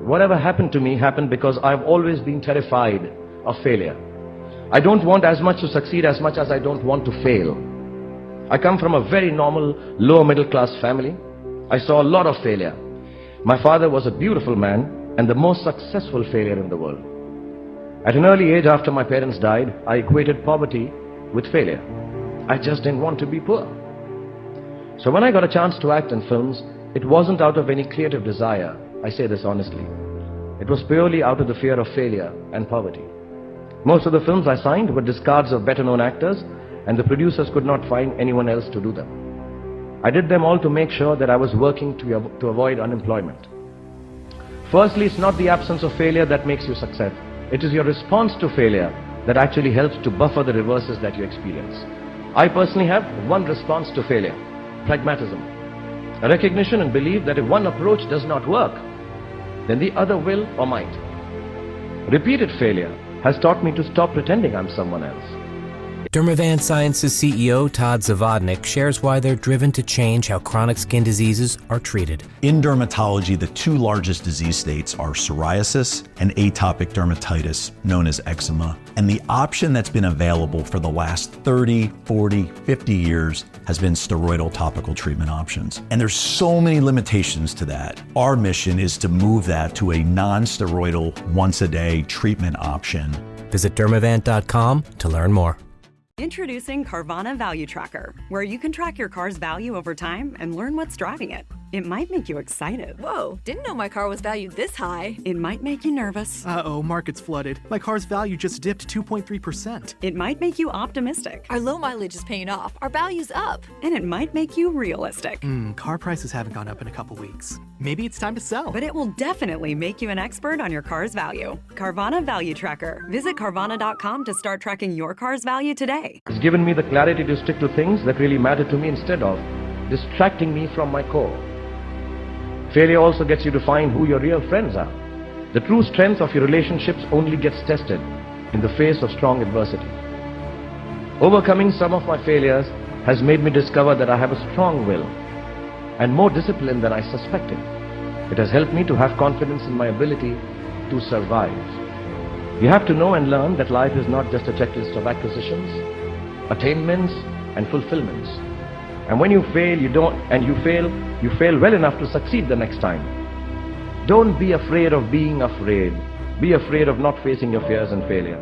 whatever happened to me happened because I've always been terrified of failure. I don't want as much to succeed as much as I don't want to fail. I come from a very normal, lower middle class family. I saw a lot of failure. My father was a beautiful man and the most successful failure in the world. At an early age after my parents died, I equated poverty with failure. I just didn't want to be poor. So when I got a chance to act in films, it wasn't out of any creative desire. I say this honestly. It was purely out of the fear of failure and poverty. Most of the films I signed were discards of better known actors, and the producers could not find anyone else to do them. I did them all to make sure that I was working to avoid unemployment. Firstly, it's not the absence of failure that makes you success. It is your response to failure that actually helps to buffer the reverses that you experience. I personally have one response to failure: pragmatism. A recognition and belief that if one approach does not work, then the other will or might. Repeated failure has taught me to stop pretending I'm someone else. Dermavant Sciences CEO Todd Zavodnik shares why they're driven to change how chronic skin diseases are treated. In dermatology, the two largest disease states are psoriasis and atopic dermatitis, known as eczema. And the option that's been available for the last 30, 40, 50 years has been steroidal topical treatment options. And there's so many limitations to that. Our mission is to move that to a non-steroidal, once-a-day treatment option. Visit dermavant.com to learn more. Introducing Carvana Value Tracker, where you can track your car's value over time and learn what's driving it. It might make you excited. Whoa, didn't know my car was valued this high. It might make you nervous. Uh-oh, market's flooded. My car's value just dipped 2.3%. It might make you optimistic. Our low mileage is paying off. Our value's up. And it might make you realistic. Car prices haven't gone up in a couple weeks. Maybe it's time to sell. But it will definitely make you an expert on your car's value. Carvana Value Tracker. Visit Carvana.com to start tracking your car's value today. It's given me the clarity to stick to things that really matter to me instead of distracting me from my core. Failure also gets you to find who your real friends are. The true strength of your relationships only gets tested in the face of strong adversity. Overcoming some of my failures has made me discover that I have a strong will and more discipline than I suspected. It has helped me to have confidence in my ability to survive. You have to know and learn that life is not just a checklist of acquisitions, attainments, and fulfillments. And when you fail, you fail well enough to succeed the next time. Don't be afraid of being afraid. Be afraid of not facing your fears and failure.